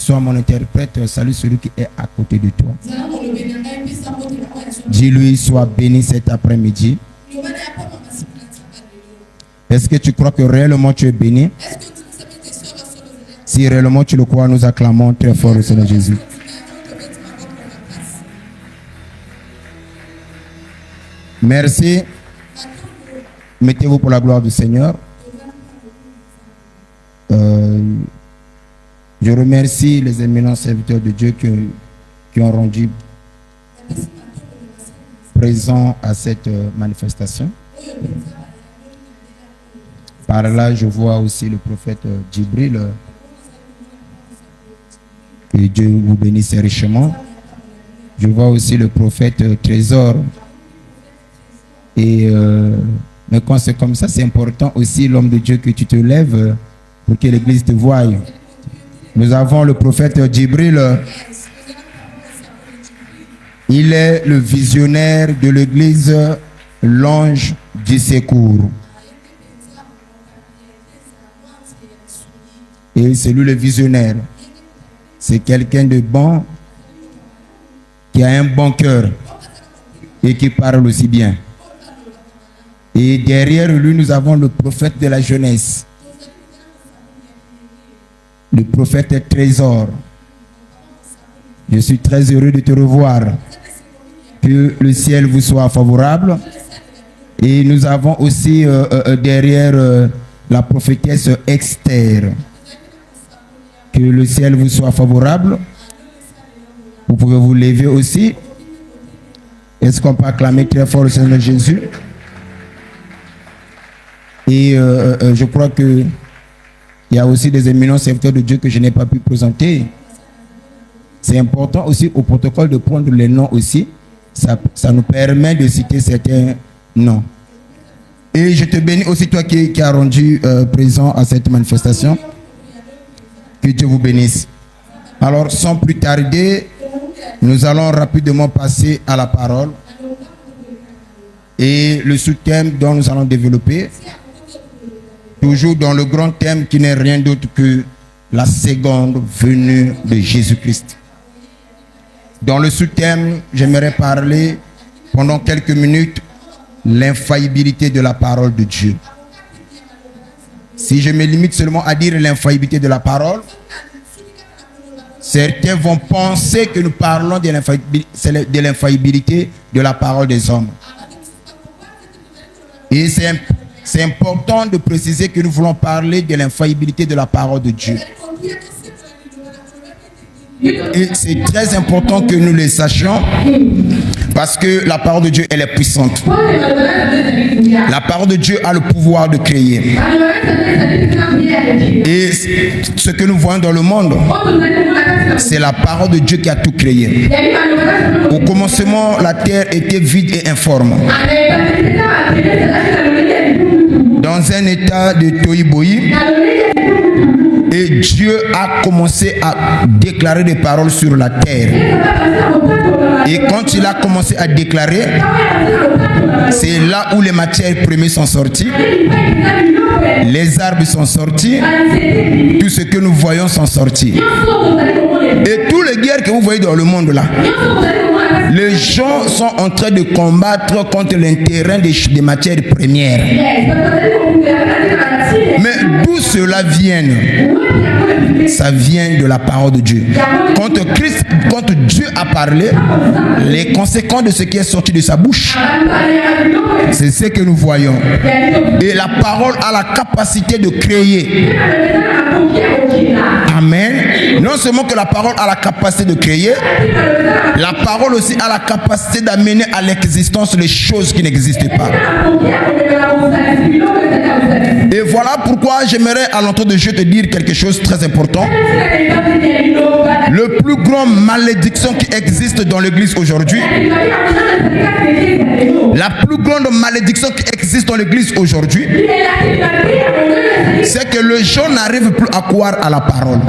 Sois mon interprète, salue celui qui est à côté de toi. Dis-lui, sois béni cet après-midi. Est-ce que tu crois que réellement tu es béni? Si réellement tu le crois, nous acclamons très fort le Seigneur Jésus. Merci. Mettez-vous pour la gloire du Seigneur. Je remercie les éminents serviteurs de Dieu qui ont rendu présents à cette manifestation. Par là, je vois aussi le prophète Djibril. Que Dieu vous bénisse richement. Je vois aussi le prophète Trésor. Et mais quand c'est comme ça, c'est important aussi, l'homme de Dieu, que tu te lèves pour que l'église te voie. Nous avons le prophète Djibril. Il est le visionnaire de l'église, l'ange du secours. Et c'est lui le visionnaire. C'est quelqu'un de bon, qui a un bon cœur et qui parle aussi bien. Et derrière lui, nous avons le prophète de la jeunesse. Le prophète Trésor. Je suis très heureux de te revoir. Que le ciel vous soit favorable. Et nous avons aussi derrière la prophétesse Esther. Que le ciel vous soit favorable. Vous pouvez vous lever aussi. Est-ce qu'on peut acclamer très fort le Seigneur Jésus? Et je crois que il y a aussi des éminents serviteurs de Dieu que je n'ai pas pu présenter. C'est important aussi au protocole de prendre les noms aussi. Ça nous permet de citer certains noms. Et je te bénis aussi, toi qui as rendu présent à cette manifestation. Que Dieu vous bénisse. Alors, sans plus tarder, nous allons rapidement passer à la parole. Et le sous-thème dont nous allons développer, toujours dans le grand thème qui n'est rien d'autre que la seconde venue de Jésus-Christ. Dans le sous-thème, j'aimerais parler pendant quelques minutes l'infaillibilité de la parole de Dieu. Si je me limite seulement à dire l'infaillibilité de la parole, certains vont penser que nous parlons de l'infaillibilité de la parole des hommes. Et c'est important de préciser que nous voulons parler de l'infaillibilité de la parole de Dieu. Et c'est très important que nous le sachions parce que la parole de Dieu, elle est puissante. La parole de Dieu a le pouvoir de créer. Et ce que nous voyons dans le monde, c'est la parole de Dieu qui a tout créé. Au commencement, la terre était vide et informe. Dans un état de tohu-bohu. Et Dieu a commencé à déclarer des paroles sur la terre. Et quand il a commencé à déclarer, c'est là où les matières premières sont sorties. Les arbres sont sortis. Tout ce que nous voyons sont sortis. Et toutes les guerres que vous voyez dans le monde là, les gens sont en train de combattre contre l'intérêt des matières premières. Mais d'où cela vient? Ça vient de la parole de Dieu. Quand Dieu a parlé, les conséquences de ce qui est sorti de sa bouche, c'est ce que nous voyons. Et la parole a la capacité de créer. Amen. Non seulement que la parole a la capacité de créer, la parole aussi a la capacité d'amener à l'existence les choses qui n'existaient pas. Et voilà pourquoi j'aimerais à l'entendre de Dieu te dire quelque chose de très important. Le plus grand malédiction qui existe dans l'église aujourd'hui, la plus grande malédiction qui existe dans l'église aujourd'hui, c'est que les gens n'arrivent plus à croire à la parole.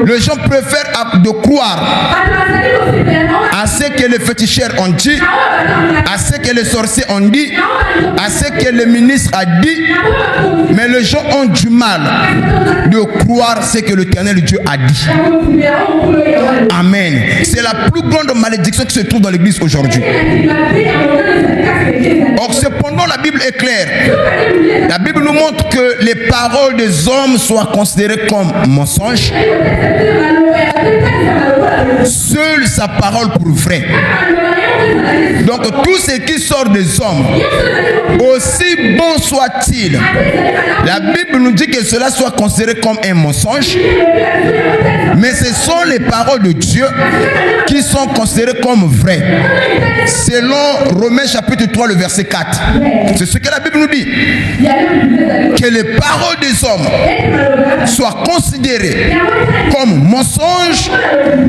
Les gens préfèrent de croire à ce que les féticheurs ont dit, à ce que les sorciers ont dit, à ce que le ministre a dit, mais les gens ont du mal de croire ce que l'Éternel Dieu a dit. Amen. C'est la plus grande malédiction qui se trouve dans l'église aujourd'hui. Or, cependant, la Bible est claire. La Bible nous montre que les paroles des hommes soient considérées comme mensonges. Seule sa parole pour vrai. Donc tout ce qui sort des hommes, aussi bon soit-il, la Bible nous dit que cela soit considéré comme un mensonge, mais ce sont les paroles de Dieu qui sont considérées comme vraies. Selon Romains chapitre 3, le verset 4. C'est ce que la Bible nous dit. Que les paroles des hommes soient considérées comme mensonges,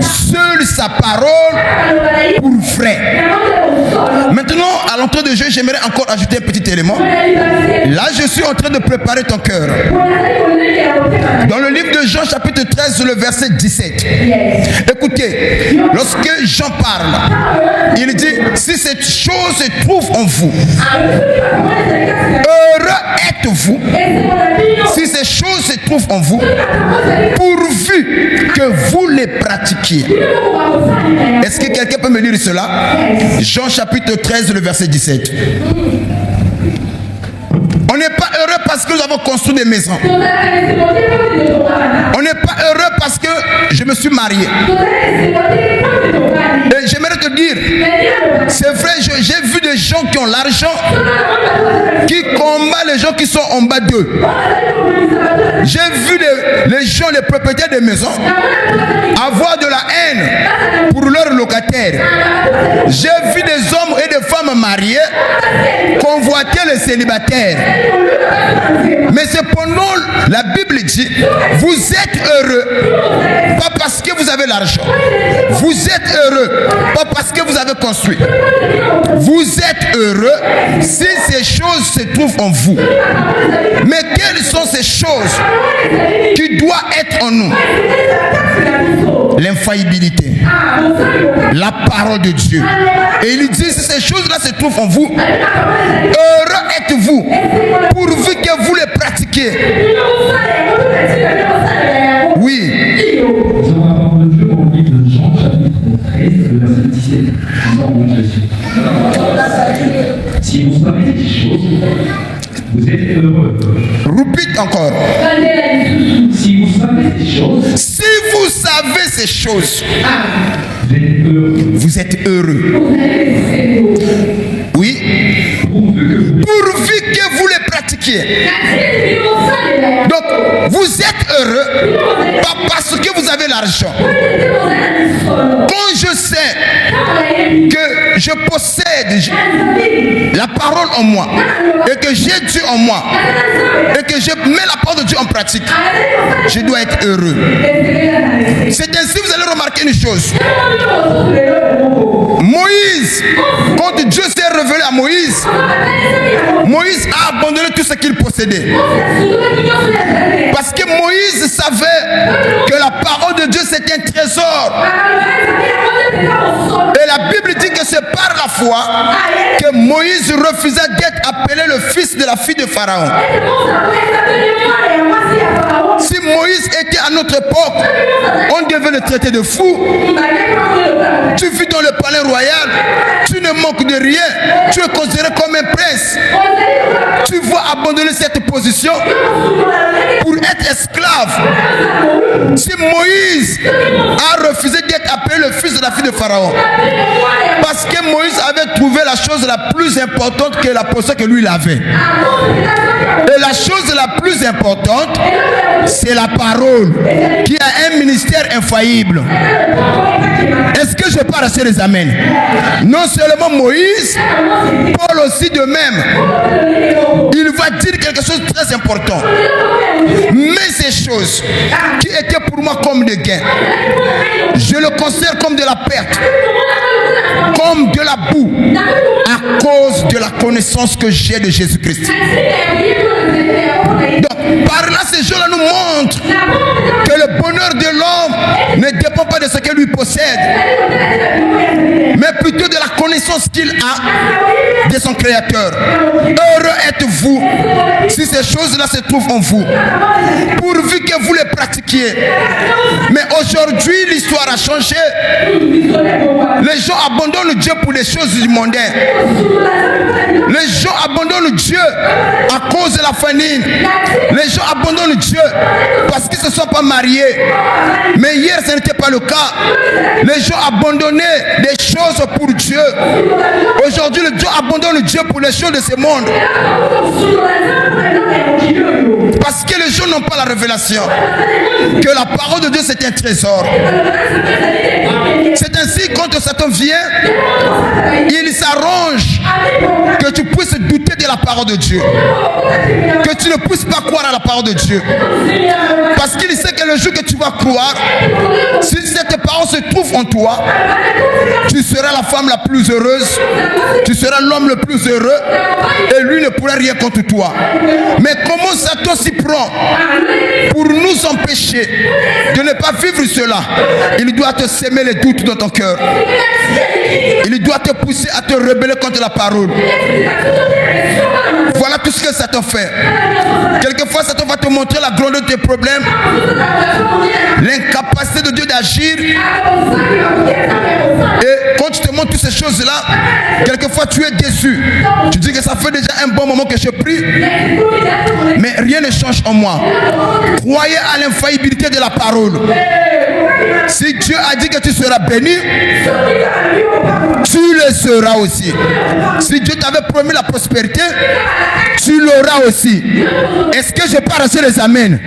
seule sa parole pour vrai. Maintenant, à l'entrée de Dieu, j'aimerais encore ajouter un petit élément. Là, je suis en train de préparer ton cœur. Dans le livre de Jean, chapitre 13, le verset 17. Écoutez, lorsque Jean parle, il dit, si cette chose se trouve en vous, heureux êtes-vous si ces choses se trouvent en vous, pourvu que vous les pratiquiez. Est-ce que quelqu'un peut me lire cela? Jean chapitre 13, le verset 17. On n'est pas heureux parce que nous avons construit des maisons. On n'est pas heureux parce que je me suis marié. Et j'aimerais te dire, c'est vrai, j'ai vu des gens qui ont l'argent, qui combattent les gens qui sont en bas d'eux. J'ai vu les gens, les propriétaires des maisons, avoir de la haine pour leurs locataires. J'ai vu des hommes et des femmes mariés convoiter les célibataires. Mais cependant, la Bible dit, vous êtes heureux, pas parce que vous avez l'argent. Vous êtes heureux, pas parce que vous avez construit. Vous êtes heureux si ces choses se trouvent en vous. Mais quelles sont ces choses qui doivent être en nous? L'infaillibilité, la parole de Dieu. Et il dit, si ces choses-là se trouvent en vous, heureux êtes-vous, pourvu que vous les pratiquiez. Oui. Nous avons la parole de Dieu dans le livre de Jean, chapitre 13, le verset 17. Si vous savez ces choses, vous êtes heureux. Répète encore. Si vous savez ces choses, si vous savez ces choses, vous êtes heureux. Vous êtes heureux. Oui. Pourvu que vous les pratiquiez. Donc, vous êtes heureux, pas parce que vous avez l'argent. Quand je sais que je possède la parole en moi, et que j'ai Dieu en moi, et que je mets la parole de Dieu en pratique, je dois être heureux. C'est ainsi que vous allez remarquer une chose. Moïse, quand Dieu s'est révélé à Moïse, Moïse a abandonné tout ce qu'il possédait. Parce que Moïse savait que la parole de Dieu c'était un trésor. Et la Bible dit que c'est par la foi que Moïse refusa d'être appelé le fils de la fille de Pharaon. Si Moïse était à notre époque, on devait le traiter de fou. Tu vis dans le palais royal, tu ne manques de rien, tu es considéré comme un prince. Tu vas abandonner cette position pour être esclave. Si Moïse a refusé d'être appelé le fils de la fille de Pharaon, parce que Moïse avait trouvé la chose la plus importante que la position que lui il avait. Et la chose la plus importante, c'est la parole, qui a un ministère infaillible. Est-ce que je parle assez les amens? Non seulement Moïse, Paul aussi de même. Il va dire quelque chose de très important. Mais ces choses qui étaient pour moi comme des gains, je le considère comme de la perte, comme de la boue, à cause de la connaissance que j'ai de Jésus-Christ. Donc, par là, ces gens-là nous montrent que le bonheur de l'homme ne dépend pas de ce que lui possède, connaissance qu'il a de son Créateur. Heureux êtes-vous si ces choses-là se trouvent en vous, pourvu que vous les pratiquiez. Mais aujourd'hui, l'histoire a changé. Les gens abandonnent Dieu pour les choses du mondain. Les gens abandonnent Dieu à cause de la famine. Les gens abandonnent Dieu parce qu'ils ne se sont pas mariés. Mais hier, ce n'était pas le cas. Les gens abandonnaient des choses pour Dieu. Aujourd'hui, les gens abandonnent Dieu pour les choses de ce monde. Parce que les gens n'ont pas la révélation que la parole de Dieu c'est un trésor. C'est ainsi quand Satan vient, il s'arrange que tu puisses douter de la parole de Dieu, que tu ne puisses pas croire à la parole de Dieu, parce qu'il sait que le jour que tu vas croire, si cette parole se trouve en toi, tu seras la femme la plus heureuse, tu seras l'homme le plus heureux, et lui ne pourra rien contre toi. Mais comment Satan s'y prend pour nous empêcher de ne pas vivre cela? Il doit te semer les doutes dans ton cœur. Il doit te pousser à te rebeller contre la parole. Voilà tout ce que Satan fait. Quelquefois, Satan va te montrer la grandeur de tes problèmes, l'incapacité de Dieu d'agir. Et quand tu te montres toutes ces choses-là, quelquefois tu es déçu. Tu dis que ça fait déjà un bon moment que je prie, mais rien ne change en moi. Croyez à l'infaillibilité de la parole. Si Dieu a dit que tu seras béni, tu le seras aussi. Si Dieu t'avait promis la prospérité, tu l'auras aussi. Est-ce que je peux reçu les amens?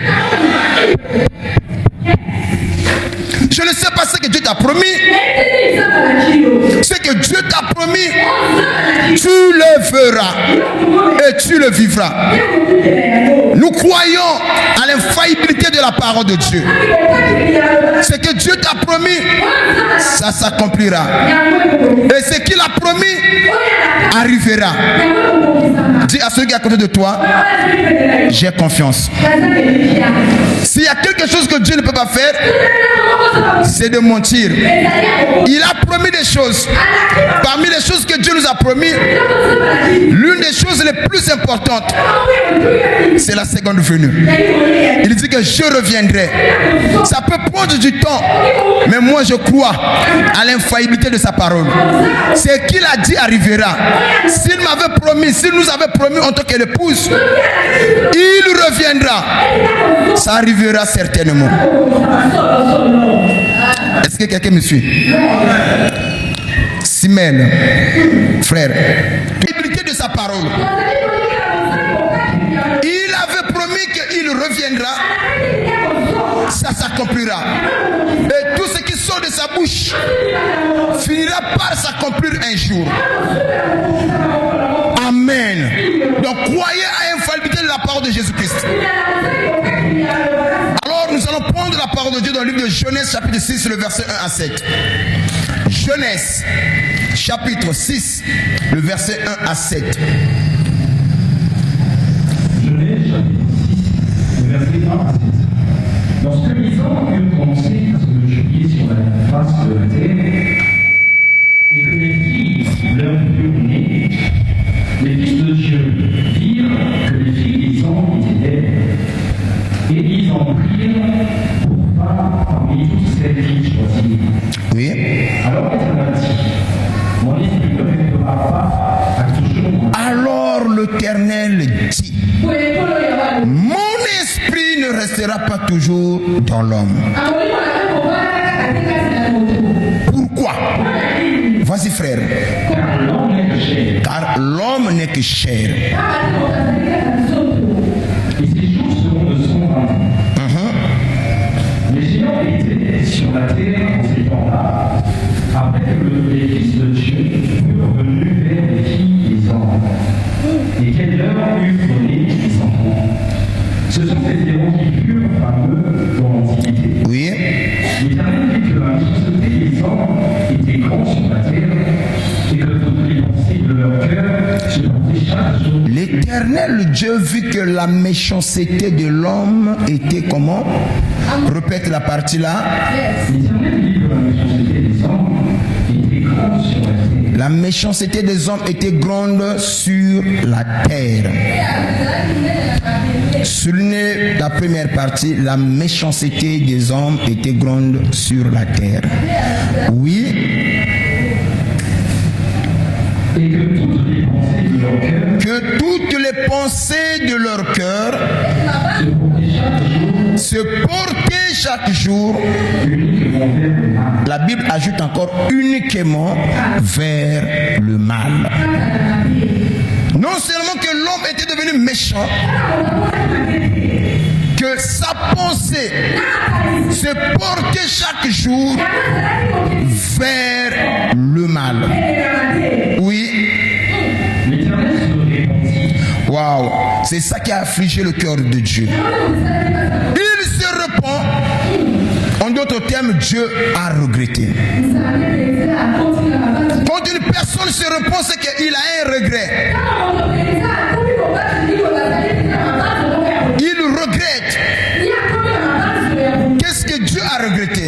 Je ne sais pas ce que Dieu t'a promis. Ce que Dieu t'a promis, tu le feras et tu le vivras. Nous croyons à l'infaillibilité de la parole de Dieu. Ce que Dieu t'a promis, ça s'accomplira. Et ce qu'il a promis arrivera. Dis à celui qui est à côté de toi, j'ai confiance. S'il y a quelque chose que Dieu ne peut pas faire, c'est de mentir. Il a promis des choses. Parmi les choses que Dieu nous a promis, l'une des choses les plus importantes, c'est la seconde venue. Il dit que je reviendrai. Ça peut prendre du temps, mais moi je crois à l'infaillibilité de sa parole. Ce qu'il a dit arrivera. S'il m'avait promis, s'il nous avait promis en tant qu'épouse, il reviendra. Ça arrivera certainement. Est-ce que quelqu'un me suit? Simène, frère, l'infaillibilité de sa parole. Il avait promis qu'il reviendra. Ça s'accomplira. Et tout ce qui sort de sa bouche finira par s'accomplir un jour. Amen. Donc croyez à l'infaillibilité de la parole de Jésus-Christ. Alors nous allons prendre la parole de Dieu dans le livre de Genèse chapitre 6, le verset 1 à 7. Genèse chapitre 6, le verset 1 à 7. Genèse chapitre 6, le verset 1 à 7. Lorsque les hommes eurent commencé à se multiplier sur la face de la terre, et que les filles leur furent nées, les fils de Dieu virent que les filles des hommes étaient belles, et ils en prirent pour femmes parmi toutes celles qu'ils choisirent. Oui. Alors l'Éternel dit, mon esprit ne restera pas à toujours. Alors l'Éternel dit, mon esprit ne restera pas toujours dans l'homme. Pourquoi? Vas-y frère. Car l'homme n'est que chair. Et ses jours seront de son rang. Les géants étaient sur la terre en ces temps-là, après que les fils de Dieu furent venus vers les filles des hommes, et qu'elles leur eurent donné des enfants. Ce sont ces héros qui furent fameux dans l'Antiquité. Oui. L'Éternel dit que la méchanceté des hommes était grande sur la terre, et que toutes les pensées de leur cœur se portaient chaque jour. L'Éternel Dieu vit que la méchanceté de l'homme était comment? Répète la partie là. L'Éternel dit que la méchanceté des hommes était grande sur la terre, La méchanceté des hommes était grande sur la terre. Soulignez la première partie, la méchanceté des hommes était grande sur la terre. Oui. Et que toutes les pensées de leur cœur se portaient chaque jour. La Bible ajoute encore uniquement vers le mal. Non seulement que l'homme était devenu méchant, que sa pensée se portait chaque jour vers le mal. Oui. Waouh, c'est ça qui a affligé le cœur de Dieu. Il se repent. En d'autres termes, Dieu a regretté. Quand une personne se repent, c'est qu'il a un regret. Il regrette. Qu'est-ce que Dieu a regretté?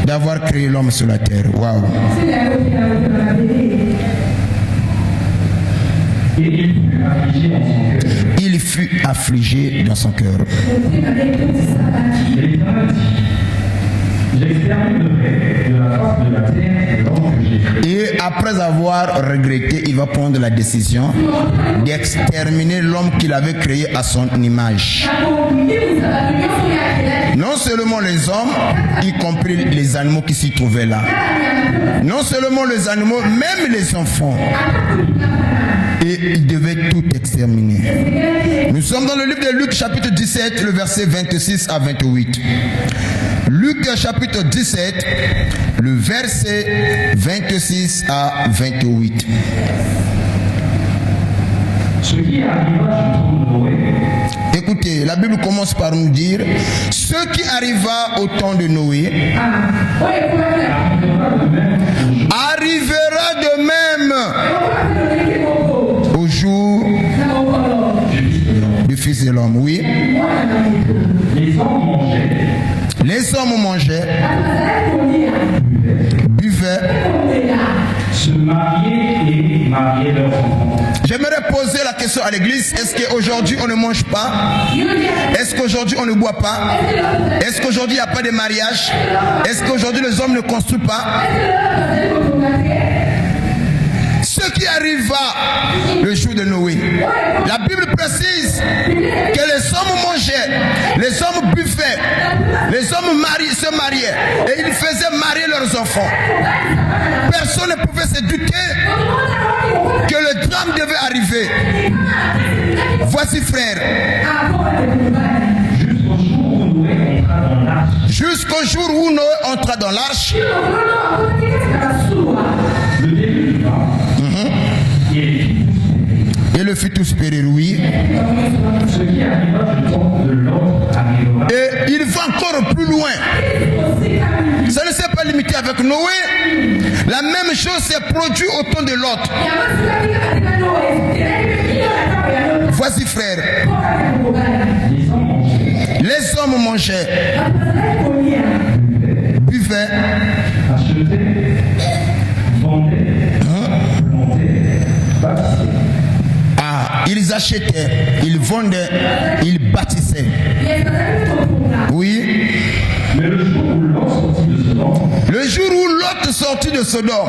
D'avoir créé l'homme sur la terre. Waouh. Il fut affligé dans son cœur. Et après avoir regretté, il va prendre la décision d'exterminer l'homme qu'il avait créé à son image. Non seulement les hommes, y compris les animaux qui s'y trouvaient là. Non seulement les animaux, même les enfants. Et il devait tout exterminer. Nous sommes dans le livre de Luc chapitre 17, le verset 26 à 28. Luc chapitre 17, le verset 26 à 28. Ce qui arriva du temps de Noé. Écoutez, la Bible commence par nous dire ce qui arriva au temps de Noé arrivera de même au jour du Fils de l'homme. Oui. Les hommes mangeaient, buvaient, se mariaient et mariaient leurs enfants. J'aimerais poser la question à l'église, est-ce qu'aujourd'hui on ne mange pas? Est-ce qu'aujourd'hui on ne boit pas? Est-ce qu'aujourd'hui il n'y a pas de mariage? Est-ce qu'aujourd'hui les hommes ne construisent pas? Ce qui arriva le jour de Noé, la Bible précise que les hommes mangeaient, les hommes buvaient, les hommes se mariaient et ils faisaient marier leurs enfants. Personne ne pouvait se douter que le drame devait arriver. Voici, frère, jusqu'au jour où Noé entra dans l'arche, et le fit tous périr, oui. Et il va encore plus loin. Ça ne s'est pas limité avec Noé. La même chose s'est produite au temps de Lot. Voici, frère. Les hommes mangeaient, buvaient, ils achetaient, ils vendaient, ils bâtissaient. Oui. Mais le jour où Lot sortit de Sodome,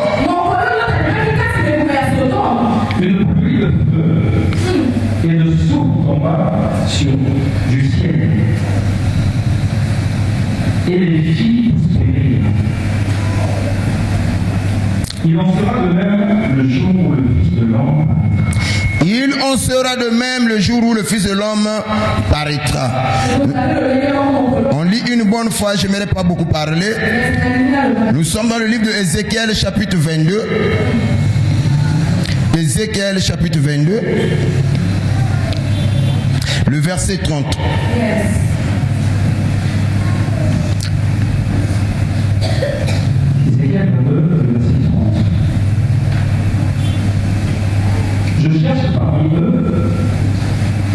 une pluie de feu et de souffle tomba du ciel. Et les filles périrent. Il en sera de même le jour où le Fils de l'homme. Il en sera de même le jour où le Fils de l'homme paraîtra. On lit une bonne fois, je n'aimerais pas beaucoup parler. Nous sommes dans le livre de Ézéchiel chapitre 22. Ézéchiel chapitre 22. Le verset 30. Ézéchiel 22, le verset 30. Je cherche parmi eux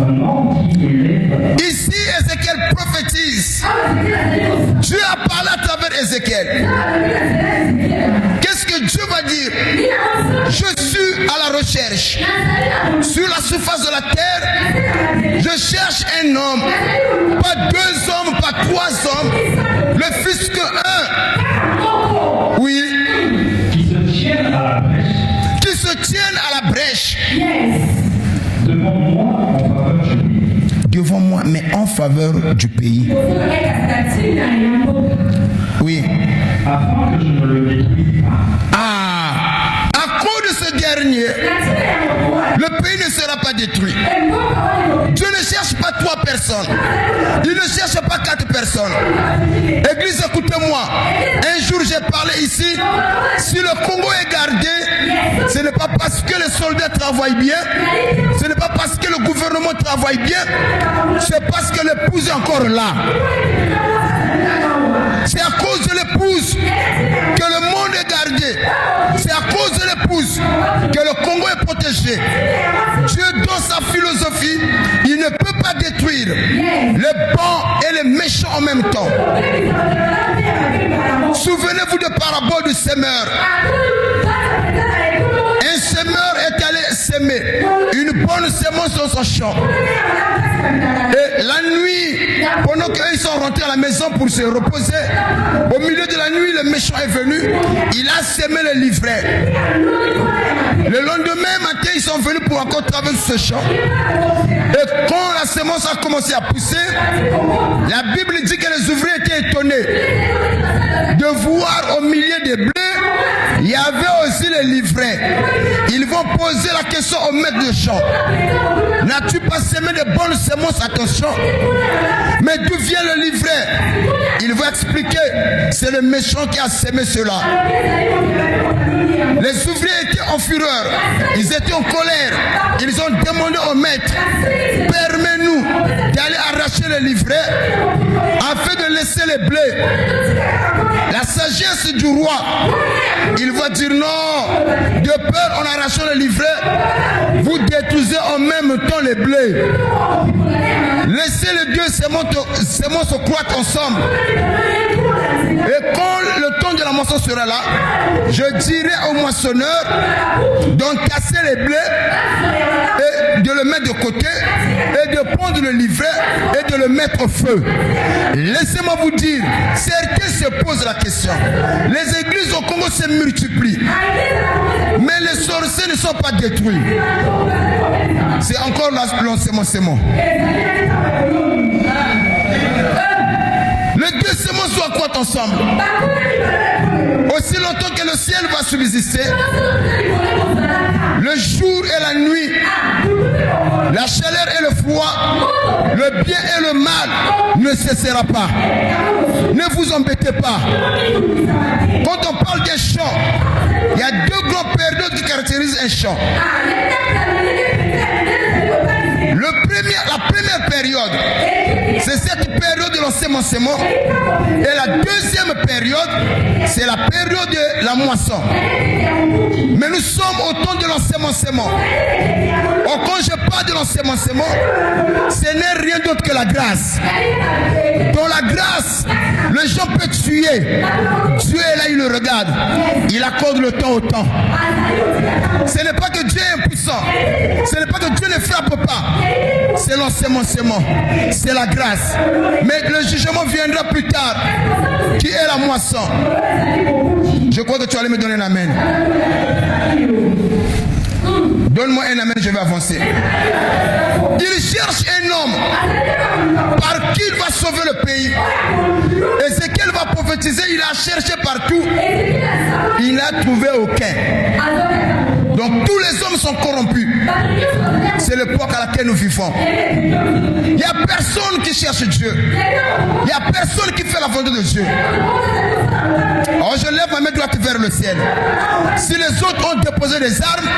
un homme qui élève. Ici, Ézéchiel prophétise Dieu a parlé à travers Ézéchiel. Qu'est-ce que Dieu va dire? Je suis à la recherche. Sur la surface de la terre, je cherche un homme. Pas 2 hommes, pas 3 hommes. Le fils que un. Oui. Qui se tiennent à la brèche. Qui se tiennent à la brèche. Devant moi en faveur du pays. Devant moi, mais en faveur du pays. Oui. Afin que je ne le détruise pas. Ah, à cause de ce dernier, le pays ne sera pas détruit. Dieu ne cherche pas 3 personnes. Il ne cherche pas 4 personnes. Église, écoutez-moi. Un jour, j'ai parlé ici. Si le Congo est gardé, ce n'est pas parce que les soldats travaillent bien. Ce n'est pas parce que le gouvernement travaille bien. C'est parce que l'épouse est encore là. C'est à cause de l'épouse que le monde est gardé. C'est à cause de l'épouse que le Congo est protégé. Dieu, dans sa philosophie, il ne peut pas détruire les bons et les méchants en même temps. Souvenez-vous de parabole du semeur. Un semeur est allé s'aimer une bonne semence dans son champ. Et la nuit, pendant qu'ils sont rentrés à la maison pour se reposer, au milieu de la nuit, le méchant est venu. Il a semé le livret. Le lendemain matin, ils sont venus pour encore travailler sur ce champ. Et quand la semence a commencé à pousser, la Bible dit que les ouvriers étaient étonnés de voir au milieu des blés, il y avait aussi les livrets. Ils vont poser la question au maître de champ. N'as-tu pas semé de bonnes semences à ton champ? Mais d'où vient le livret? Il va expliquer, c'est le méchant qui a semé cela. Les ouvriers étaient en fureur, ils étaient en colère. Ils ont demandé au maître, permets-nous d'aller arracher le livret afin de laisser les blés. La sagesse du roi, il va dire non, de peur en arrachant le livret, vous détruisez en même temps les blés. Laissez les deux semences se croître ensemble. Et quand le temps de la moisson sera là, je dirai au moissonneur d'entasser les blés et de le mettre de côté et de prendre le livret et de le mettre au feu. Laissez-moi vous dire, certains se posent la question. Les églises au Congo se multiplient, mais les sorciers ne sont pas détruits. C'est encore l'ensemencement. Les deux semences doivent croître ensemble. Aussi longtemps que le ciel va subsister, le jour et la nuit, la chaleur et le froid, le bien et le mal ne cessera pas. Ne vous embêtez pas. Quand on parle des champs, il y a 2 grandes périodes qui caractérisent un champ. La première période, c'est cette période de l'ensemencement. Et la deuxième période, c'est la période de la moisson. Mais nous sommes au temps de l'ensemencement. Or, quand je parle de l'ensemencement, ce n'est rien d'autre que la grâce. Dans la grâce, le gens peut tuer. Dieu est là, il le regarde. Il accorde le temps au temps. Ce n'est pas que Dieu est impuissant. Ce n'est pas que Dieu ne frappe pas. C'est l'ensemencement. C'est la grâce. Mais le jugement viendra plus tard. Qui est la moisson? Je crois que tu allais me donner un amen. Donne-moi un amen, je vais avancer. Il cherche un homme par qui il va sauver le pays. Et ce qu'elle va prophétiser, il a cherché partout. Il n'a trouvé aucun. Donc tous les hommes sont corrompus. C'est l'époque à laquelle nous vivons. Il n'y a personne qui cherche Dieu. Il n'y a personne qui fait la volonté de Dieu. Alors je lève ma main droite vers le ciel. Si les autres ont déposé des armes,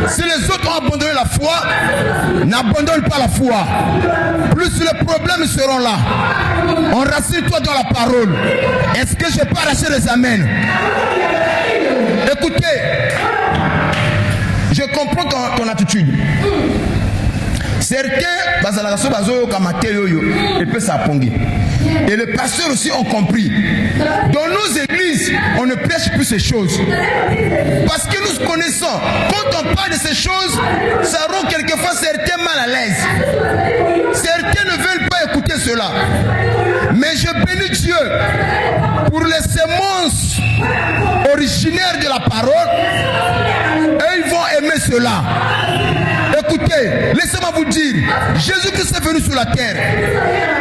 si les autres ont abandonné la foi, n'abandonne pas la foi. Plus les problèmes seront là. Enracine-toi dans la parole. Est-ce que je peux arracher les amens? Écoutez, je comprends ton attitude. Certains et peut s'apponguer. Et les pasteurs aussi ont compris. Dans nos églises, on ne prêche plus ces choses. Parce que nous connaissons, quand on parle de ces choses, ça rend quelquefois certains mal à l'aise. Certains ne veulent pas écouter cela. Mais je bénis Dieu pour les semences originaires de la parole. Et ils vont aimer cela. Écoutez, laissez-moi vous dire, Jésus-Christ est venu sur la terre.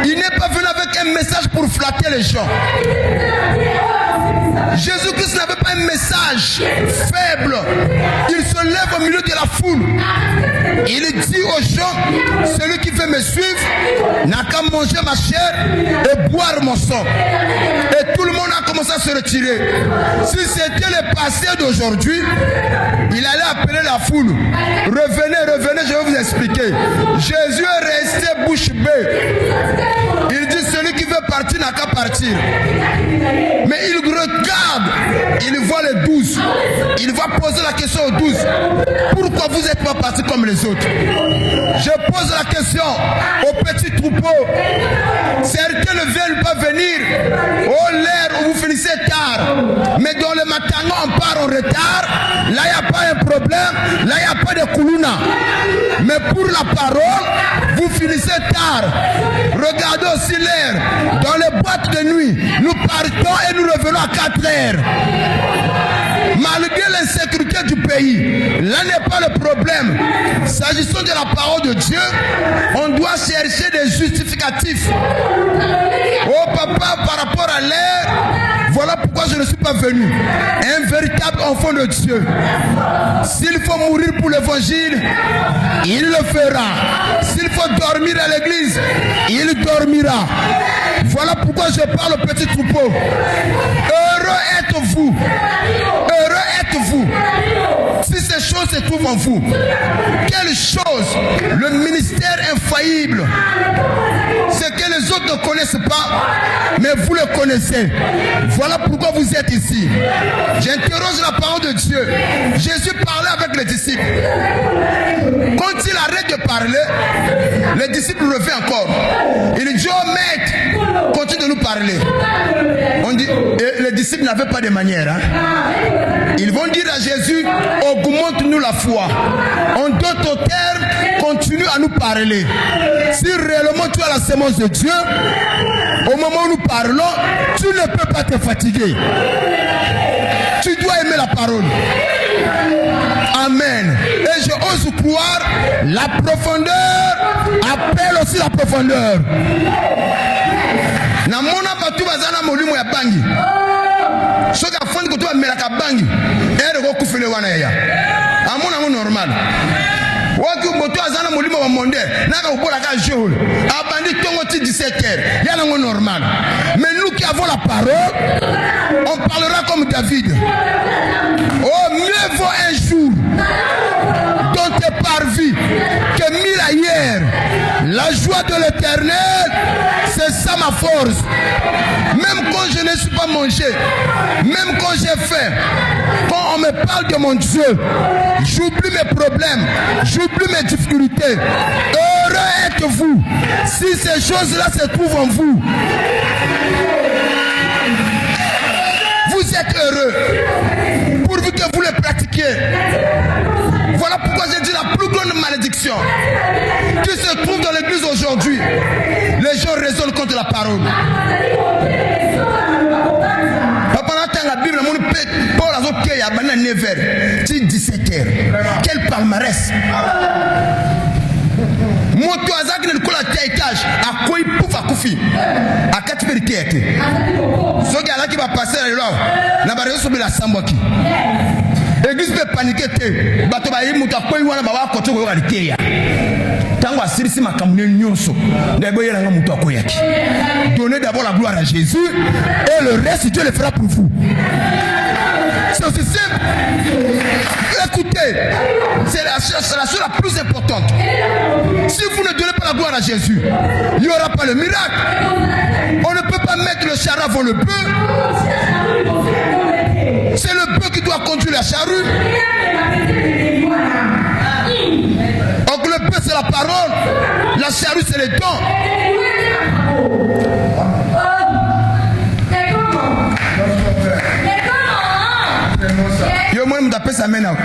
Il n'est pas venu avec un message pour flatter les gens. Jésus-Christ n'avait pas un message faible. Il se lève au milieu de la foule. Il dit aux gens, celui qui veut me suivre n'a qu'à manger ma chair et boire mon sang. Et tout le monde a commencé à se retirer. Si c'était le passé d'aujourd'hui, il allait appeler la foule. Revenez, revenez, je vais vous expliquer. Jésus est resté bouche bée. Il dit, celui qui veut partir n'a qu'à partir. Mais il regarde, il voit les 12. Il va poser la question aux 12. Pourquoi vous n'êtes pas partis comme les autres? Je pose la question aux petits troupeaux. Certains ne veulent pas venir au l'air où vous finissez tard. Mais dans le matin, on part en retard. Là, il n'y a pas un problème. Là, il n'y a pas de koulouna. Mais pour la parole, vous finissez tard. Regardez aussi l'air. Dans les boîtes de nuit, nous partons et nous revenons à 4 heures. Malgré l'insécurité du pays, là n'est pas le problème. S'agissant de la parole de Dieu, on doit chercher des justificatifs. Oh papa, par rapport à l'air, voilà pourquoi je ne suis pas venu. Un véritable enfant de Dieu. S'il faut mourir pour l'évangile, il le fera. S'il faut dormir à l'église, il dormira. Voilà pourquoi je parle au petit troupeau. Heureux êtes-vous. Heureux êtes-vous. Si ces choses se trouvent en vous, quelle chose? Le ministère infaillible. C'est que les autres ne connaissent pas, mais vous le connaissez. Voilà pourquoi vous êtes ici. J'interroge la parole de Dieu. Jésus parlait avec les disciples. Quand il arrête de parler, les disciples reviennent encore. Il dit, oh maître, continue de nous parler. On dit, et les disciples n'avaient pas de manière. Ils vont dire à Jésus, augmente-nous la foi. En d'autres termes, continue à nous parler. Si réellement tu as la sémence de Dieu, au moment où nous parlons, tu ne peux pas te fatiguer. Tu dois aimer la parole. Amen. Et je ose croire, la profondeur appelle aussi la profondeur. Namona batu bazana molimo ya bangi. Soki afandi ko to amelaka bangi. Ere ko kufele wana ya. Amona ngo normal. Waki moto azana molimo wa monde. Naka ubola ka jour. Abandi tongo ti 17h. Yana ngo normal. Mais nous qui avons la parole, on parlera comme David. Oh, mieux vaut un jour dont tu es parvis que 1000 ailleurs. La joie de l'Éternel, c'est ça ma force. Même quand je ne suis pas mangé, même quand j'ai faim, quand on me parle de mon Dieu, j'oublie mes problèmes, j'oublie mes difficultés. Heureux êtes-vous si ces choses-là se trouvent en vous. Vous êtes heureux pourvu que vous les pratiquiez. Voilà pourquoi j'ai dit la plus grande malédiction qui se trouve dans l'église aujourd'hui. Les gens raisonnent contre la parole. La Bible, Paul a dit à 9h, 17h. Quel palmarès! Moto azaki ne kola étage à quoi il pouf à Koufi à 4 périquettes. Ce gars là qui va passer là, n'a pas réussi à la samboki. Église peut paniquer. Bato ba yi moto à quoi il wana ba koto koalité ya. Tango asirisi makamune nyonso. Ndebo yela nga moto à quoi yaki. Donnez d'abord la gloire à Jésus et le reste Dieu le fera pour vous. C'est aussi simple. Écoutez, c'est la chose la plus importante. Si vous ne donnez pas la gloire à Jésus, il n'y aura pas le miracle. On ne peut pas mettre le charrue avant le bœuf. C'est le bœuf qui doit conduire la charrue. Donc le paix c'est la parole, la charrue c'est les dons. Yo, moi, je m'appelle ça maintenant.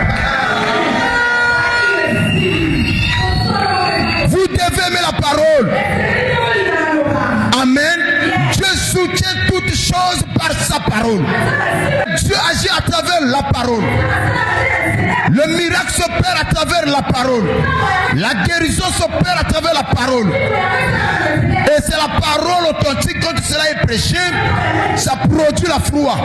Vous devez aimer la parole. Amen. Dieu soutient toutes choses par sa parole. Dieu agit à travers la parole. Le miracle s'opère à travers la parole. La guérison s'opère à travers la parole. Et c'est la parole authentique. Quand cela est prêché, ça produit la foi.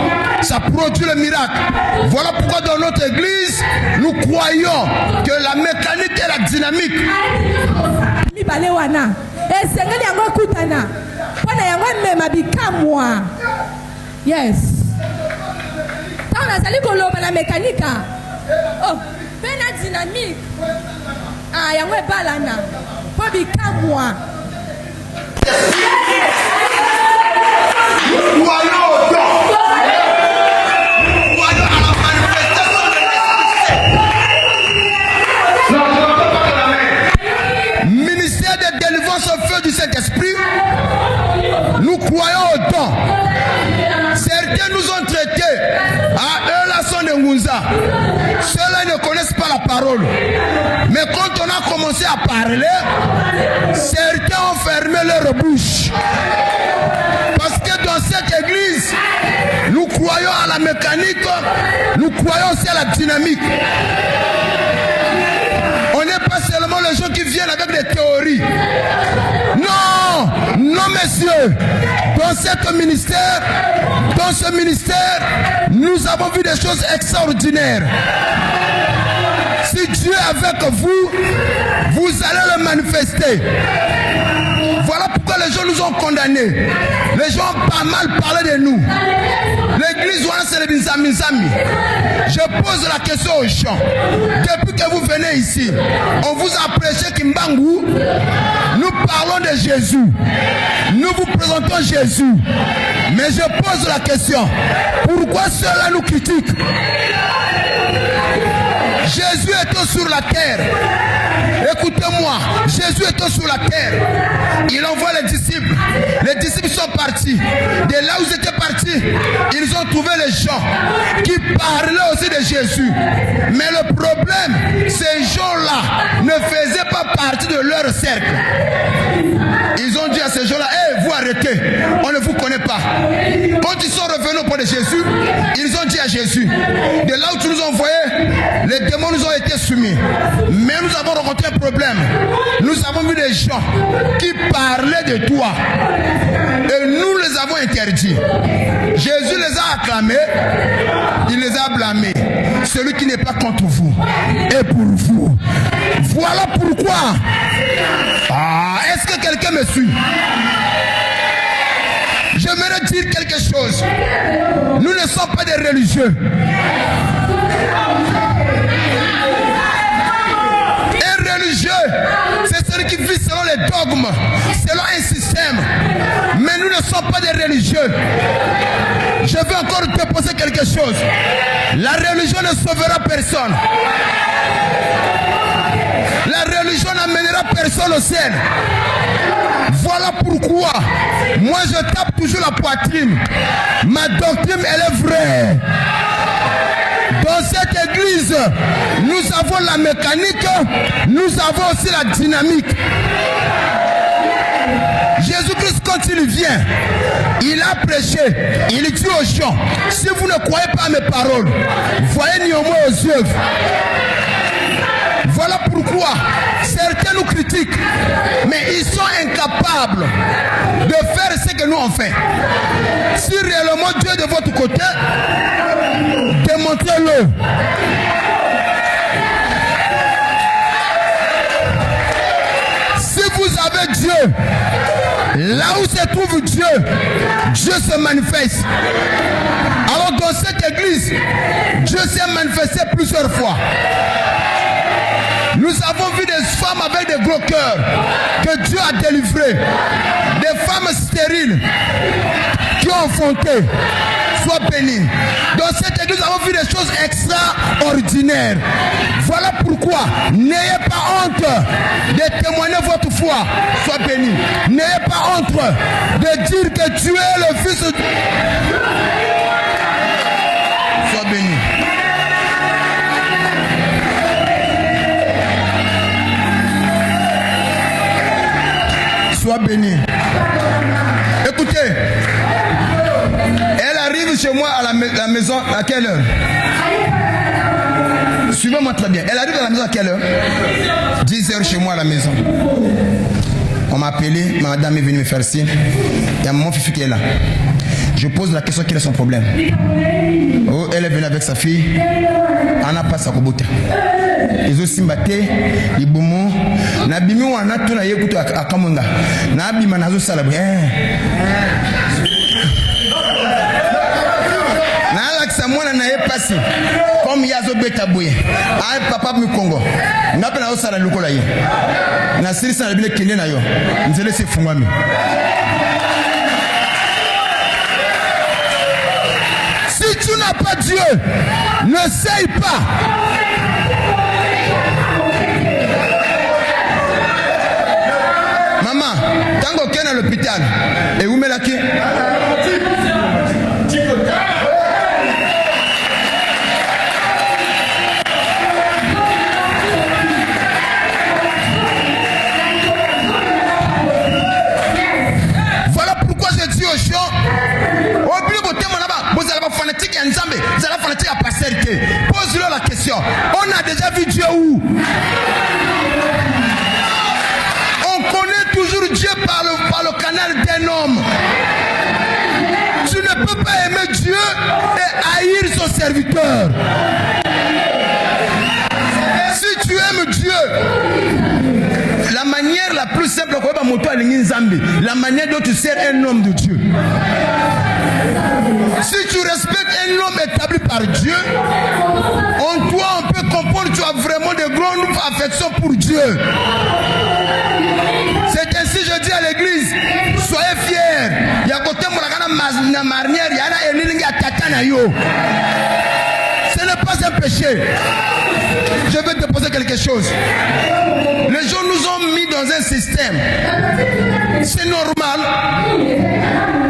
Ça produit le miracle. Voilà pourquoi dans notre église, nous croyons que la mécanique et la dynamique. Yes. Quand on a sali koloba la mécanique. Oh, ben la dynamique. Ah, yango balana. Pour bikamwa. Nous croyons au don. Nous croyons à la manifestation de l'Esprit. Ministère de délivrance au feu du Saint-Esprit. Nous croyons au don. Certains nous ont traités. Ah, eux là sont des Ngunza. Ceux-là ne connaissent pas la parole. Mais quand on a commencé à parler, certains ont fermé leur bouche. Parce que dans cette église, nous croyons à la mécanique, nous croyons aussi à la dynamique. On n'est pas seulement les gens qui viennent avec des théories. Non, non messieurs, dans ce ministère, nous avons vu des choses extraordinaires. Si Dieu est avec vous, vous allez le manifester. Voilà pourquoi les gens nous ont condamnés. Les gens ont pas mal parlé de nous. L'église, c'est les Nzami. Je pose la question aux gens. Depuis que vous venez ici, on vous a prêché Kimbangu. Nous parlons de Jésus. Nous vous présentons Jésus. Mais je pose la question. Pourquoi ceux-là nous critiquent? Jésus était sur la terre. Écoutez-moi, Jésus était sur la terre. Il envoie les disciples. Les disciples sont partis. De là où ils étaient partis, ils ont trouvé les gens qui parlaient aussi de Jésus. Mais le problème, ces gens-là ne faisaient pas partie de leur cercle. Ils ont dit à ces gens-là, hey, vous arrêtez, on ne vous connaît pas. Quand ils sont revenus auprès de Jésus, ils ont dit à Jésus, de là où tu nous as envoyés, les démons nous ont été soumis. Mais nous avons rencontré un problème. Nous avons vu des gens qui parlaient de toi. Et nous les avons interdits. Jésus les a acclamés, il les a blâmés. Celui qui n'est pas contre vous est pour vous. Voilà pourquoi. Ah, est-ce que quelqu'un me suit? J'aimerais dire quelque chose. Nous ne sommes pas des religieux. Un religieux, c'est celui qui vit selon les dogmes, selon un système. Mais nous ne sommes pas des religieux. Je veux encore te poser quelque chose. La religion ne sauvera personne. La religion n'amènera personne au ciel. Voilà pourquoi moi je tape toujours la poitrine. Ma doctrine elle est vraie. Dans cette église, nous avons la mécanique, nous avons aussi la dynamique. Jésus-Christ, quand il vient, il a prêché, il dit aux gens, si vous ne croyez pas à mes paroles, voyez néanmoins aux yeux. Voilà pourquoi certains nous critiquent, mais ils sont incapables de faire ce que nous on fait. Si réellement Dieu est de votre côté, démontrez-le. Si vous avez Dieu, là où se trouve Dieu, Dieu se manifeste. Alors dans cette église, Dieu s'est manifesté plusieurs fois. Nous avons vu des femmes avec des gros cœurs que Dieu a délivrées. Des femmes stériles qui ont enfanté. Sois béni. Dans cette église, nous avons vu des choses extraordinaires. Voilà pourquoi n'ayez pas honte de témoigner votre foi. Sois béni. N'ayez pas honte de dire que tu es le fils de... Sois béni. Sois béni. Écoutez, elle arrive chez moi à la maison à quelle heure? Suivez-moi très bien. Elle arrive à la maison à quelle heure? 10 heures chez moi à la maison. On m'a appelé, madame est venue me faire signe. Il y a mon fifi qui est là. Je pose la question, quel est son problème? Oh, elle est venue avec sa fille. Anna passe à Kobota. Ils ont simbaté, ils boumou. Nabimi ou Anna tout na yekuto à Kamonga. Nabima nazo salabé. Moi na est passé comme yazo betabouye ah papa mu Congo ngapa na osala lukola ye na sirisa na bile kende na yo nzele se fungwami. Si tu n'as pas Dieu, n'essaye pas. Maman, tango ken à l'hôpital et où me la qui pose-leur la question. On a déjà vu Dieu où? On connaît toujours Dieu par le canal d'un homme. Tu ne peux pas aimer Dieu et haïr son serviteur. Si tu aimes Dieu, la manière la plus simple, la manière dont tu sers un homme de Dieu. Si tu respectes un homme établi par Dieu, en toi on peut comprendre que tu as vraiment de grandes affections pour Dieu. C'est ainsi je dis à l'église, soyez fiers. Ce n'est pas un péché. Je vais te poser quelque chose. Les gens nous ont mis dans un système. C'est normal.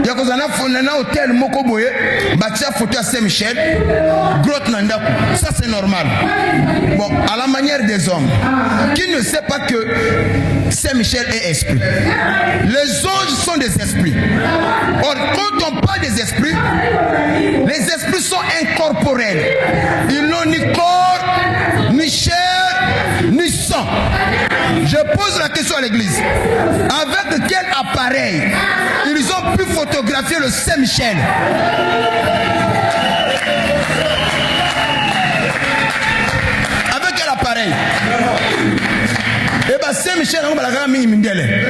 Il y a un hôtel Mokoboye, bâtir photo à Saint-Michel, grotte Nandaku. Ça c'est normal. Bon, à la manière des hommes, qui ne sait pas que Saint-Michel est esprit. Les anges sont des esprits. Or, quand on parle des esprits, les esprits sont incorporels. Ils n'ont ni corps, ni chair, ni sang. Je pose la question à l'église. Avec quel appareil ils ont pu photographier le Saint-Michel? Avec quel appareil? Eh bien, Saint-Michel, on va la ramener Mindele.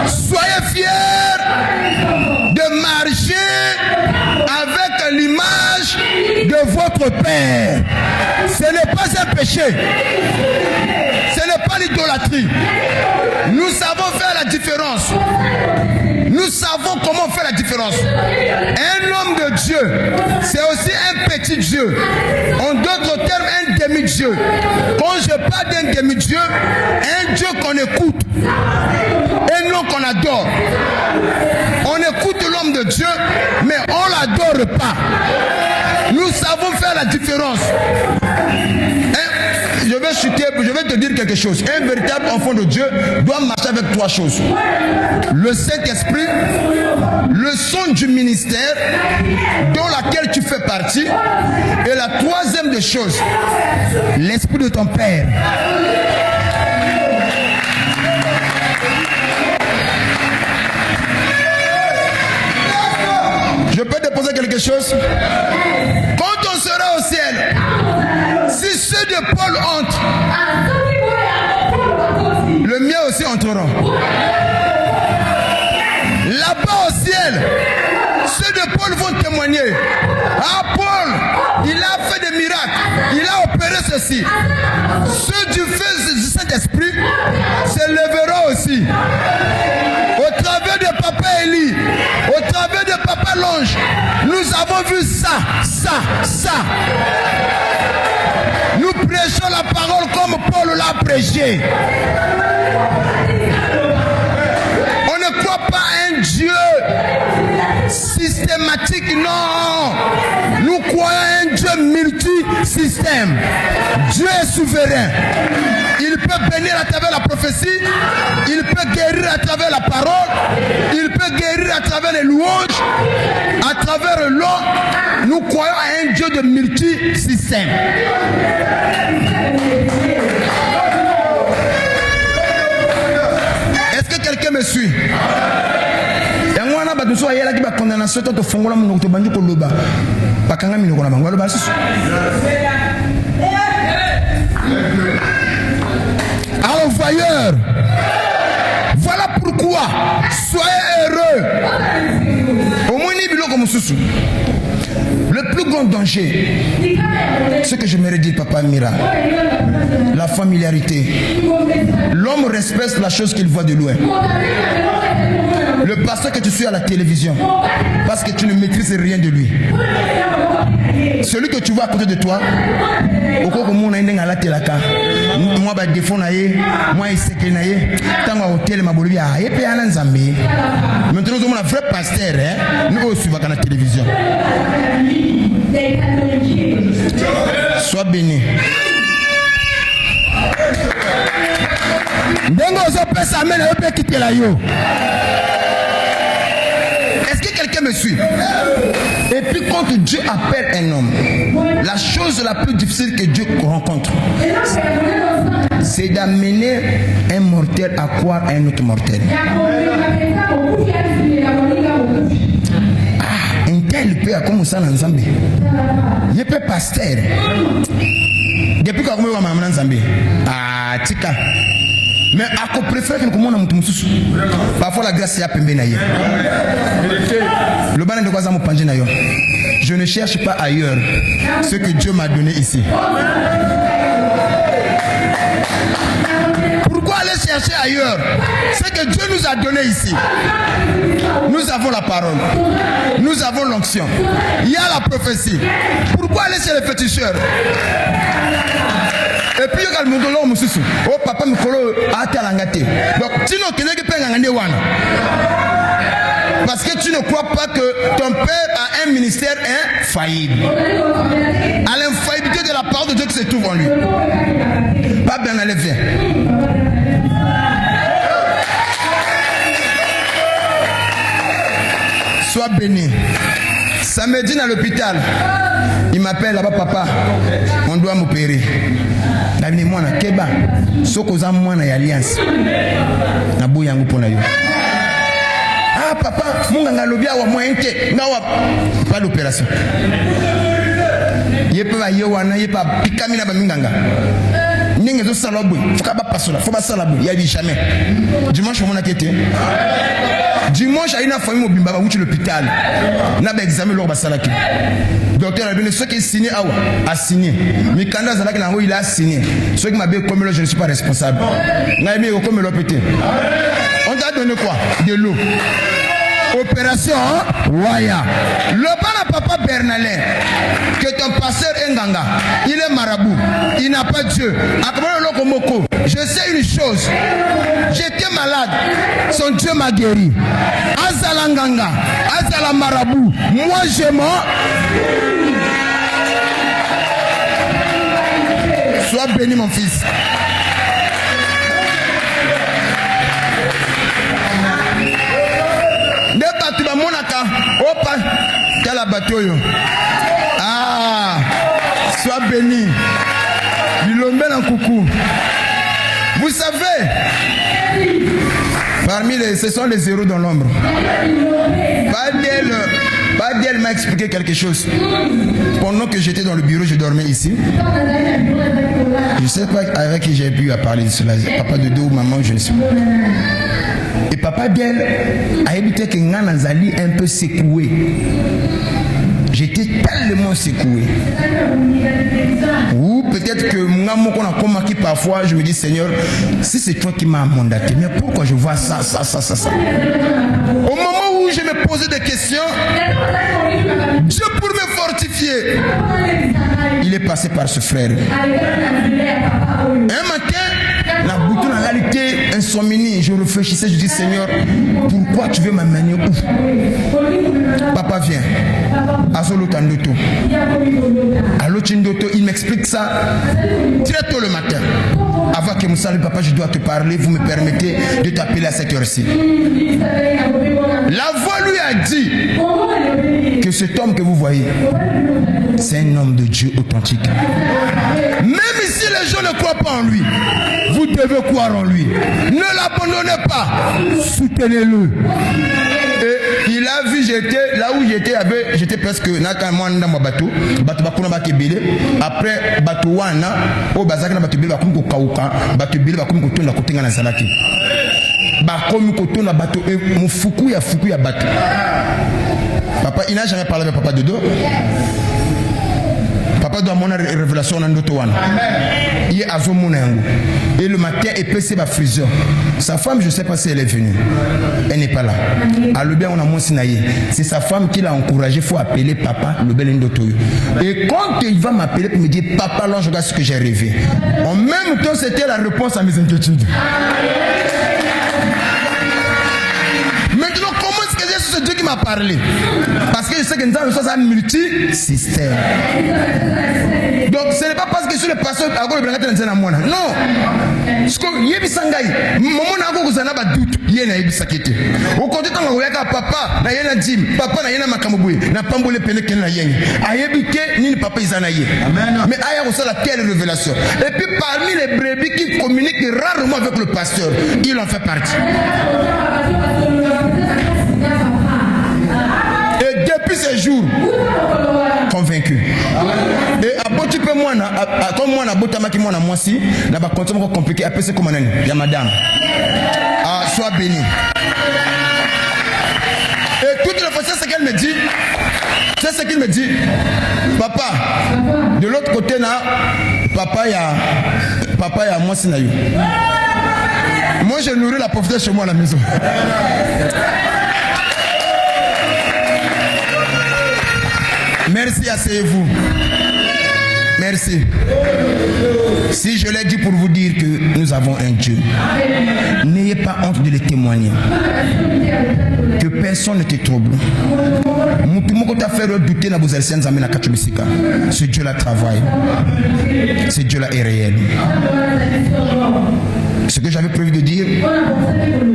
Soyez fiers de marcher avec l'image de votre Père. Ce n'est pas un péché. Ce n'est pas l'idolâtrie. Nous savons faire la différence. Nous savons comment faire la différence. Un homme de Dieu, c'est aussi un petit Dieu. En d'autres termes, un demi-dieu. Quand je parle d'un demi-dieu, un Dieu qu'on écoute. Un homme qu'on adore. On écoute l'homme de Dieu, mais on ne l'adore pas. Nous savons faire la différence. Je vais te dire quelque chose. Un véritable enfant de Dieu doit marcher avec trois choses. Le Saint-Esprit, le son du ministère dans laquelle tu fais partie, et la troisième des choses, l'esprit de ton Père. Je peux te poser quelque chose? Quand on sera au ciel, si ceux de Paul entrent, le mien aussi entreront. Là-bas au ciel, ceux de Paul vont témoigner. Ah, Paul, il a fait des miracles, il a opéré ceci. Ceux du feu du Saint-Esprit se lèveront aussi. Au travers de papa avons vu ça. Nous prêchons la parole comme Paul l'a prêché. On ne croit pas à un Dieu systématique, non. Nous croyons à un Dieu multi-système. Dieu est souverain. Il peut bénir à travers la prophétie, il peut guérir à travers la parole, il peut guérir à travers les louanges, à travers l'eau. Nous croyons à un Dieu de multi-système. Est-ce que quelqu'un me suit? Envoyeur, voilà pourquoi soyez heureux. Le plus grand danger, ce que je me redis, Papa Mira, la familiarité. L'homme respecte la chose qu'il voit de loin. Le pasteur que tu suis à la télévision, parce que tu ne maîtrises rien de lui. Celui que tu vois à côté de toi, moi ba défaut naie, moi il sait que naie, tant au hôtel ma bolivia, et puis à l'enzambé. Maintenant nous avons un vrai pasteur, nous aussi va à la télévision. Sois béni. Dengo zo pesa amène au peut quitter la yo. Est-ce que quelqu'un me suit? Et puis quand Dieu appelle un homme, la chose la plus difficile que Dieu rencontre, c'est d'amener un mortel à croire à un autre mortel. Un tel peut comme ça dans Zambie. Il peut pasteur. Depuis quand on va m'amener en Zambie. Ah, tika. Mais à quoi préfère que nous avons parfois la grâce est à pembe naïe. Le bain de quoi ça me panje naïe. Je ne cherche pas ailleurs ce que Dieu m'a donné ici. Pourquoi aller chercher ailleurs ce que Dieu nous a donné ici? Nous avons la parole, nous avons l'onction, il y a la prophétie. Pourquoi aller chez les féticheurs? Et puis il y a le monde là, oh papa me colo a talangate. Donc tu n'as que pas gagné wana. Parce que tu ne crois pas que ton père a un ministère infaillible. À l'infaillibilité de la parole de Dieu qui se trouve en lui. Pas bien aller viens. Sois béni. Samedi à l'hôpital, il m'appelle là-bas, papa, on doit m'opérer. D'avenir moi na keba, sokoza moi na alliance. Na boyangu pona yo. Ah papa, munganga lobia wa moi nke, ngawa pas l'opération. Yepe ba yo wana yepa pikamina ba minganga. Ninge zo salabwe, fuka ba pasola, faut ba salabwe, ya bi jamais. Dimanche on a quitté. Dimanche à une famille mobimba où tu l'hôpital. Na ba examen lo ba salaki. Docteur a donné ce qui est signé a signé. Mais quand il a signé, ce qui m'a bien comme je ne suis pas responsable. Comme l'hôpital. On t'a donné quoi? De l'eau. Opération Waya. Le bon papa Bernalin, que ton pasteur Nganga, il est marabout, il n'a pas Dieu. Je sais une chose, j'étais malade, son Dieu m'a guéri. Azala Nganga, Azala marabout, moi je mens. Sois béni mon fils. Opa, quel bateau. Ah, sois béni. Coucou. Vous savez, parmi les, ce sont les zéros dans l'ombre. Badiel m'a expliqué quelque chose. Pendant que j'étais dans le bureau, je dormais ici. Je ne sais pas avec qui j'ai pu parler de cela. Papa de dos ou maman, je ne sais pas. Et papa Biel a évité que Nganazali un peu secoué. J'étais tellement secoué. Ou peut-être que parfois je me dis, Seigneur, si c'est toi qui m'as mandaté, mais pourquoi je vois ça? Au moment où je me posais des questions, Dieu pour me fortifier, il est passé par ce frère. Un matin, la bouton a été insomnie. Je réfléchissais, je dis, Seigneur, pourquoi tu veux m'amener où? Papa vient. Azolotandoto. À l'Ochindoto, il m'explique ça très tôt le matin. Avant que Moussa, papa, je dois te parler, vous me permettez de t'appeler à cette heure-ci. La voix lui a dit que cet homme que vous voyez, c'est un homme de Dieu authentique. Même si les gens ne croient pas en lui, vous devez croire en lui. Ne l'abandonnez pas, soutenez-le. Et il a vu, j'étais là où j'étais, j'étais presque après Batouana, au Bazak, papa, il n'a jamais parlé avec papa Dodo. Papa doit avoir une révélation dans notre one. Il est à Zomonango. Et le matin, il peut se friseur. Sa femme, je ne sais pas si elle est venue. Elle n'est pas là. À Lebel, on a mentionné. C'est sa femme qui l'a encouragé. Il faut appeler papa Lebel Ndoto. Et quand il va m'appeler pour me dire, papa, là, je regarde ce que j'ai rêvé. En même temps, c'était la réponse à mes inquiétudes. Maintenant, comment est-ce que j'ai ce Dieu qui m'a parlé? Parce que je sais que nous avons un multi-système. Donc, ce n'est pas parce que je suis le pasteur à gauche de la moine. Non. Ce que je sais, maman n'a pas de doute. Il y a une sakete. Au contraire, quand on regarde papa, il y a un gym, papa, il y a un makamboui, n'a pas mbolé peine qu'il y a un. Ayébité, ni papa, ils en aillent. Mais il y a aussi la telle révélation. Et puis, parmi les brebis qui communiquent rarement avec le pasteur, il en fait partie. Et depuis ces jours, convaincu. Et à tu peux moi, comme moi, moi aussi, là bas quand on compliqué, après c'est comme un il y a madame. Ah, sois béni. Et toutes les fois, c'est ce qu'elle me dit. C'est ce qu'il me dit. Papa, de l'autre côté là, papa y a moi c'est naïf. Moi j'ai nourri la prophétie chez moi à la maison. Merci, asseyez-vous. Merci. Si je l'ai dit pour vous dire que nous avons un Dieu, n'ayez pas honte de le témoigner. Que personne ne te trouble. Ce Dieu-là travaille. Ce Dieu-là est réel. Ce que j'avais prévu de dire,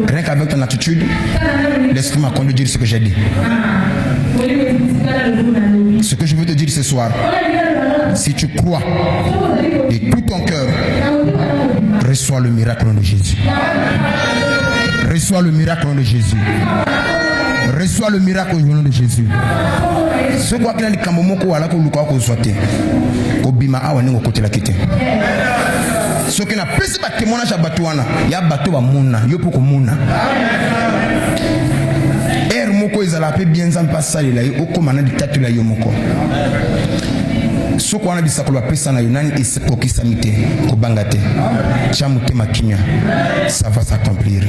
rien qu'avec ton attitude, laisse-moi m'a conduit de dire ce que j'ai dit. Ce que je veux te dire ce soir, si tu crois de tout ton cœur, reçois le miracle de Jésus. Reçois le miracle de Jésus. Reçois le miracle au nom de Jésus. Ce qu'on appelle les kamomoko à la koluka ko sote. Ko bima awa ningo côté la kité. Ce qui n'a plus pas témoignage à Batouana, ya bateau ba muna, yo poko muna. Er moko ezala pe bien zan pasali la yo komana di tatu la yo moko. Ce qu'on a dit ça pour la personne nani isikokisa mite ko bangate. Chamute makimya. Ça va s'accomplir.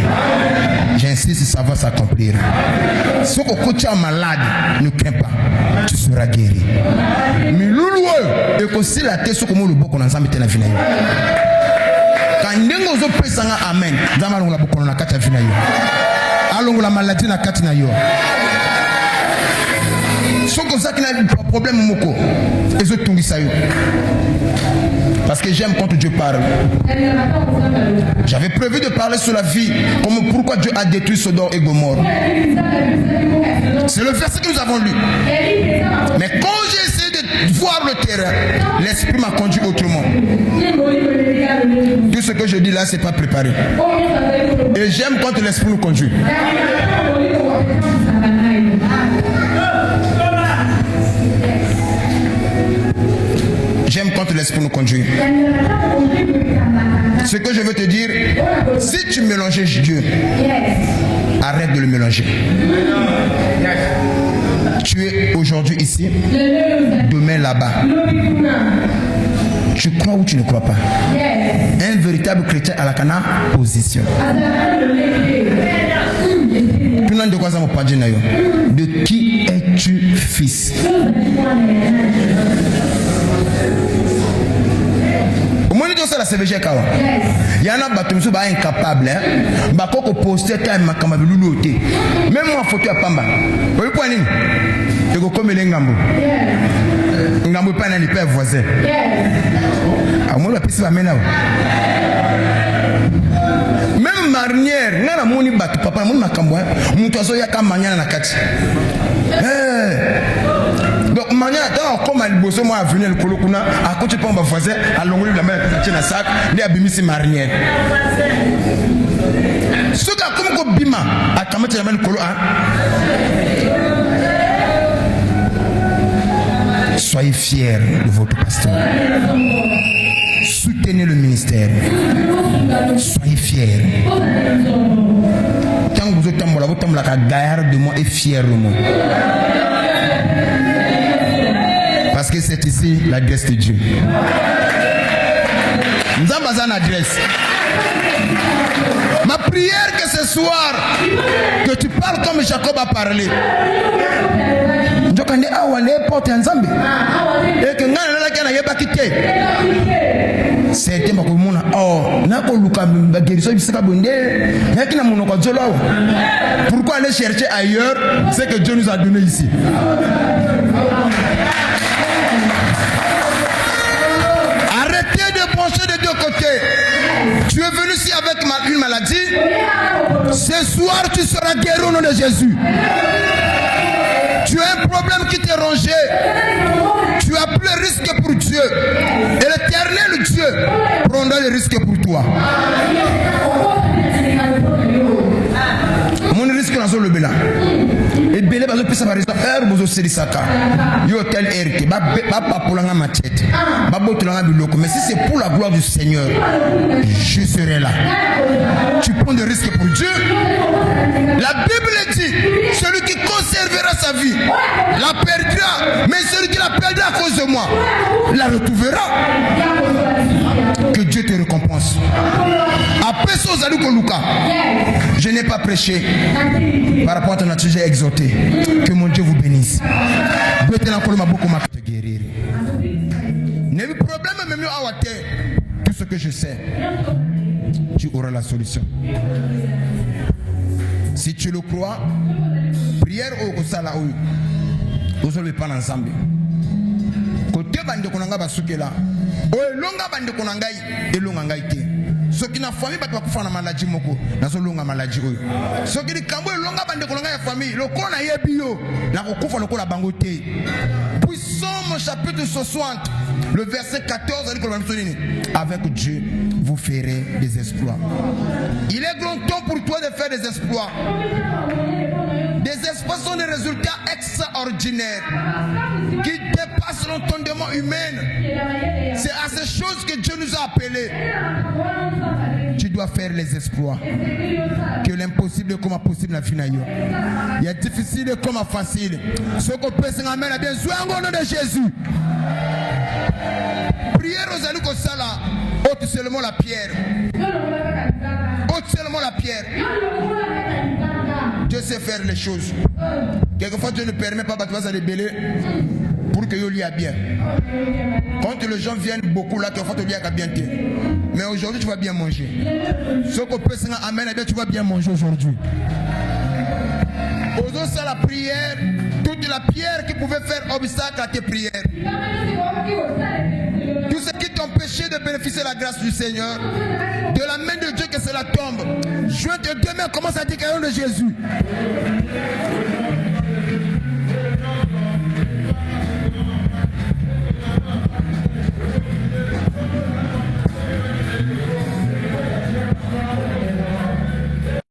J'insiste, ça va s'accomplir. Ce que tu es malade, ne crains pas. Tu seras guéri. Mais l'ouloué, et que si la tête, ce que moi le beau qu'on a ensemble était la vie. Quand nous avons pris ça, amen. Nous avons la beaucoup on a quatre la vie. Allons la maladie na quatre na yo. Ce que ça qui a un problème moko. Et je tombe ça yo. Parce que j'aime quand Dieu parle. J'avais prévu de parler sur la vie, comme pourquoi Dieu a détruit Sodome et Gomorrhe. C'est le verset que nous avons lu. Mais quand j'ai essayé de voir le terrain, l'esprit m'a conduit autrement. Tout ce que je dis là, c'est pas préparé. Et j'aime quand l'esprit nous conduit. J'aime quand l'esprit nous conduit. Ce que je veux te dire, si tu mélanges Dieu, arrête de le mélanger. Tu es aujourd'hui ici, demain là-bas. Tu crois ou tu ne crois pas? Un véritable chrétien à la cana position. De qui es-tu fils? La CVG kawa. Yana batumso ba incapable hein. Ba koko poster time makamba biluluote. Même moi photo ya pamba. Oyi kwa nini? Eko komele ngambo. Ngambo pa na ni père voisin. Amono la pisi ba mena. Même marnière, ngana moni batu papa moni makambo. Mutu azo ya kama manyana na kati. Donc mania tant comme al bosso moi venir le kolokuna à côté pas on va voisin à l'ongole la main à na sac les abimisi marnière ce gars comme ko bima à kamata la main kolo soyez fiers de votre pasteur, soutenez le ministère, soyez fiers. Tant que vous êtes gaillard de moi et fier de moi. Parce que c'est ici l'adresse de Dieu. Nous avons besoin d'adresse. Ma prière que ce soir, que tu parles comme Jacob a parlé. Et que c'est un peu comme pourquoi aller chercher ailleurs ce que Dieu nous a donné ici? Arrêtez de pencher de deux côtés. Tu es venu ici avec une maladie. Ce soir, tu seras guéri au nom de Jésus. Tu as un problème qui t'est rongé. Tu as plus le risque pour Dieu. Et l'éternel Dieu prendra le risque pour toi. Mon risque dans le béla. Et belé bazo pesa par exemple bozo serisaka. Yo tel erke ba papolanga ma tête. Ba botolanga biloko. Mais si c'est pour la gloire du Seigneur, je serai là. Tu prends des risques pour Dieu. La Bible dit, celui qui conservera sa vie la perdra, mais celui qui la perdra à cause de moi la retrouvera. Que Dieu te récompense. Après ça, je n'ai pas prêché par rapport à ton nature, j'ai exhorté. Que mon Dieu vous bénisse. Tout ce que je sais, tu auras la solution. Si tu le crois, prière au Salaoui. Vous ne pas ensemble. Côté bande konanga basukela. O longa bande konangai elonga ngaite. Soki na famille ba kufa na maladie moko, na so longa maladie oyo. Soki ni kambo longa bande konanga ya famille, lokona na yebi yo, na kokufa lokola bango te. Puissant chapitre 60, le verset 14 dit que avec Dieu vous ferez des exploits. Il est grand temps pour toi de faire des exploits. Des exploits sont des résultats extraordinaires qui dépassent l'entendement humain. C'est à ces choses que Dieu nous a appelés. Tu dois faire les exploits. Que l'impossible comme possible na finayo. Il y a difficile comme facile. Ce qu'on peut se ramener à bien soin au nom de Jésus. Prière aux alous comme ça là. Ôte seulement la pierre. Ôte seulement la pierre. Dieu sait faire les choses. Quelquefois Dieu ne permet pas de se rébeller pour que tu lies bien. Quand les gens viennent beaucoup là, quelquefois tu lies à bien. Mais aujourd'hui tu vas bien manger. Ce qu'on peut se amène, tu vas bien manger aujourd'hui. Osons ça la prière, toute la pierre qui pouvait faire obstacle à tes prières. Tout ce qui t'empêchait de bénéficier de la grâce du Seigneur, de la main de Dieu que cela tombe. Je te demande, commence à dire qu'au nom de Jésus.